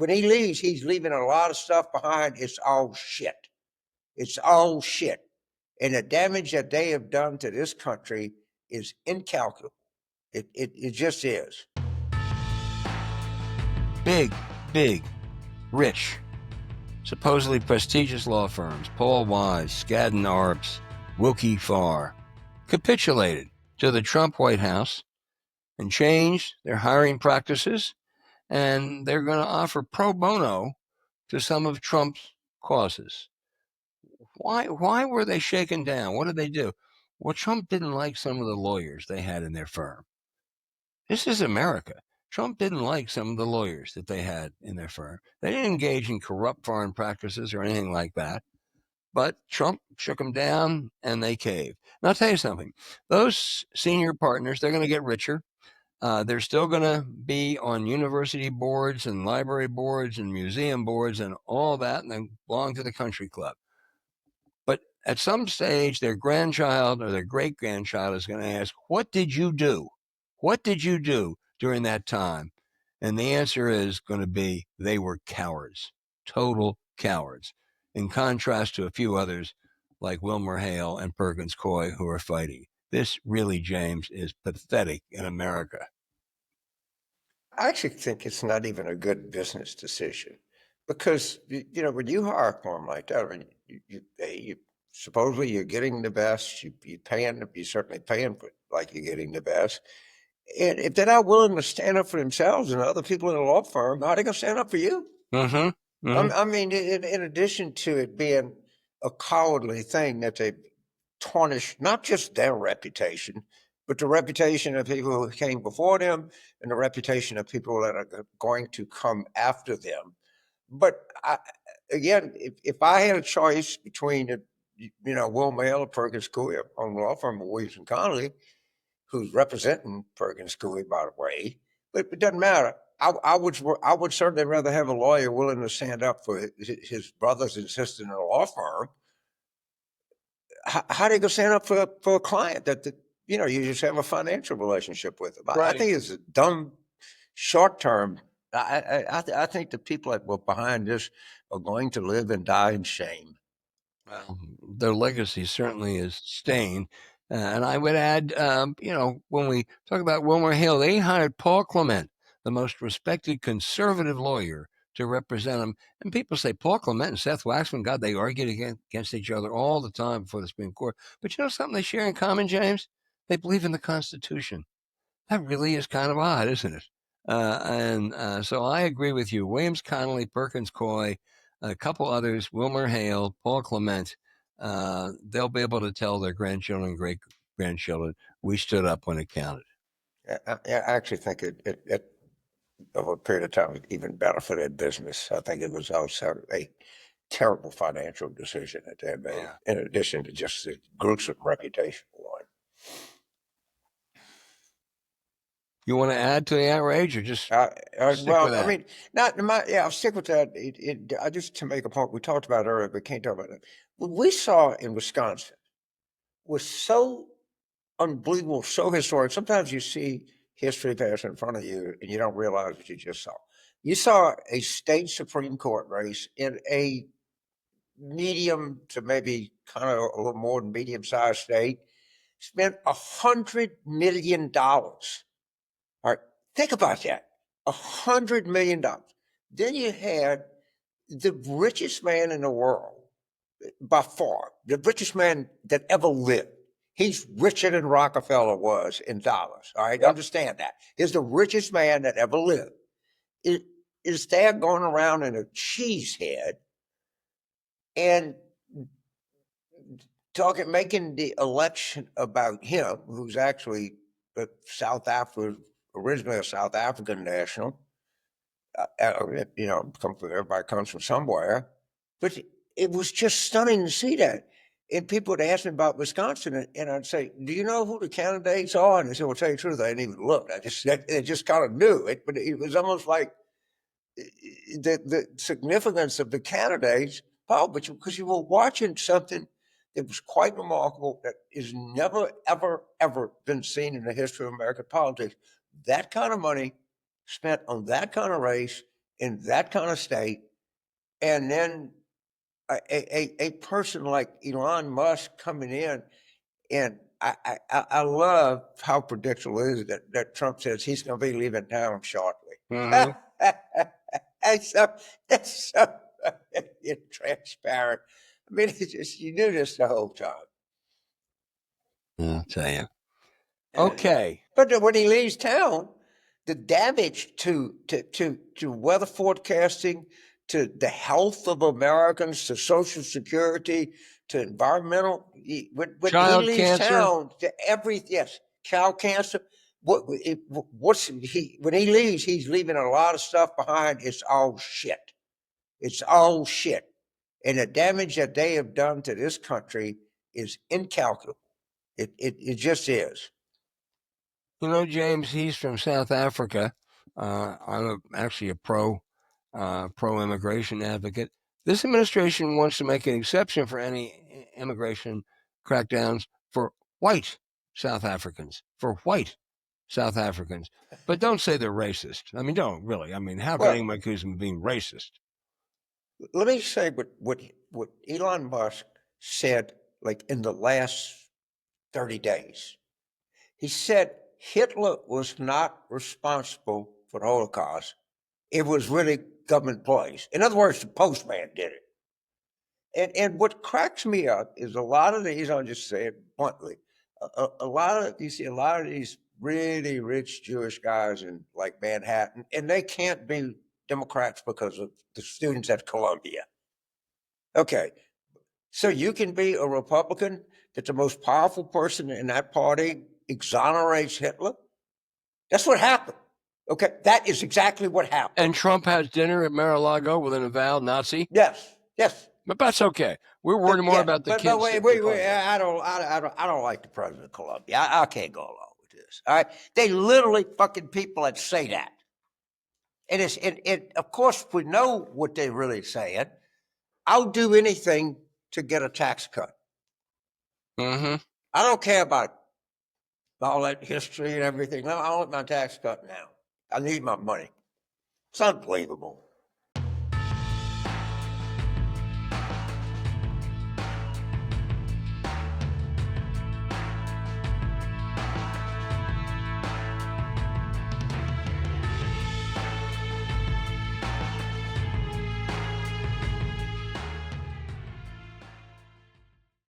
when he leaves, he's leaving a lot of stuff behind. It's all shit. It's all shit. And the damage that they have done to this country is incalculable. It just is. Big, rich, supposedly prestigious law firms, Paul Wise, Skadden Arps, Wilkie Farr, capitulated to the Trump White House and changed their hiring practices, and they're going to offer pro bono to some of Trump's causes. Why were they shaken down? What did they do? Well, Trump didn't like some of the lawyers they had in their firm. This is America. Trump didn't like some of the lawyers that they had in their firm. They didn't engage in corrupt foreign practices or anything like that. But Trump shook them down and they caved. And I'll tell you something. Those senior partners, they're going to get richer. They're still going to be on university boards and library boards and museum boards and all that, and they belong to the country club. But at some stage, their grandchild or their great-grandchild is going to ask, what did you do? What did you do during that time? And the answer is going to be, they were cowards, total cowards, in contrast to a few others like Wilmer Hale and Perkins Coie who are fighting. This really, James, is pathetic in America. I actually think it's not even a good business decision because, when you hire a firm like that, I mean, you supposedly you're getting the best, you're certainly paying for it like you're getting the best. And if they're not willing to stand up for themselves and other people in a law firm, how are they going to stand up for you? Mm-hmm. Mm-hmm. I mean, in addition to it being a cowardly thing that they tarnish not just their reputation, but the reputation of people who came before them and the reputation of people that are going to come after them. But again, if I had a choice between, Will Mail or Perkins Coie on the law firm of Williams and Connolly, who's representing Perkins Coie, by the way, but it doesn't matter. I would certainly rather have a lawyer willing to stand up for his brothers and sisters in a law firm. How do you go stand up for a client that you just have a financial relationship with them? Right. I think it's a dumb, short term. I think the people that were behind this are going to live and die in shame. Well, their legacy certainly is stained. And I would add, when we talk about Wilmer Hale, they hired Paul Clement, the most respected conservative lawyer, to represent him. And people say Paul Clement and Seth Waxman, God, they argued against each other all the time before the Supreme Court. But you know something they share in common, James? They believe in the Constitution. That really is kind of odd, isn't it? So I agree with you. Williams Connolly, Perkins Coie, a couple others, Wilmer Hale, Paul Clement, they'll be able to tell their grandchildren and great-grandchildren, we stood up when it counted. I actually think it over a period of time, it even benefited business. I think it was also a terrible financial decision that they made, in addition to just the gruesome reputation one. You want to add to the outrage or just stick with that? I mean, I'll stick with that. I just to make a point, we talked about it earlier, but can't talk about it. What we saw in Wisconsin was so unbelievable, so historic. Sometimes you see history pass in front of you and you don't realize what you just saw. You saw a state Supreme Court race in a medium to maybe kind of a little more than medium-sized state, spent $100 million. All right, think about that, $100 million. Then you had the richest man in the world, by far, the richest man that ever lived. He's richer than Rockefeller was in dollars. All right, understand that. He's the richest man that ever lived. Is there going around in a cheese head and making the election about him, who's actually originally a South African national. Everybody comes from somewhere, but it was just stunning to see that. And people would ask me about Wisconsin, and I'd say, "Do you know who the candidates are?" And they said, "Well, tell you the truth, I didn't even look. I just kind of knew it." But it was almost like the significance of the candidates, because you were watching something that was quite remarkable, that is never, ever, ever been seen in the history of American politics. That kind of money spent on that kind of race in that kind of state, and then a person like Elon Musk coming in, and I love how predictable it is that Trump says he's going to be leaving town shortly. Mhm. That's so transparent. I mean, it's just, you knew this the whole time. I'll tell you. Okay. But when he leaves town, the damage to weather forecasting, to the health of Americans, to Social Security, to environmental, when he Child leaves cancer. town, to yes, child cancer. When he leaves, he's leaving a lot of stuff behind. It's all shit. It's all shit. And the damage that they have done to this country is incalculable. It just is. You know, James, he's from South Africa. I'm actually a pro immigration advocate. This administration wants to make an exception for any immigration crackdowns for white South Africans. But don't say they're racist. I mean, don't really. I mean, how can Well, anyone accuse them of being racist? let me say what Elon Musk said, like in the last 30 days. He said Hitler was not responsible for the Holocaust. It was really government employees. In other words, the postman did it. And what cracks me up is a lot of these, I'll just say it bluntly, you see a lot of these really rich Jewish guys in like Manhattan, and they can't be Democrats because of the students at Columbia. Okay, so you can be a Republican that the most powerful person in that party exonerates Hitler? That's what happened. Okay, that is exactly what happened. And Trump has dinner at Mar-a-Lago with an avowed Nazi? Yes, yes. But that's okay. We're worried more about the kids. But wait, I don't like the president of Colombia. I can't go along with this. All right, they literally fucking people that say that, and of course we know what they're really saying. I'll do anything to get a tax cut. Mm-hmm. I don't care about all that history and everything. No, I want my tax cut now. I need my money. It's unbelievable.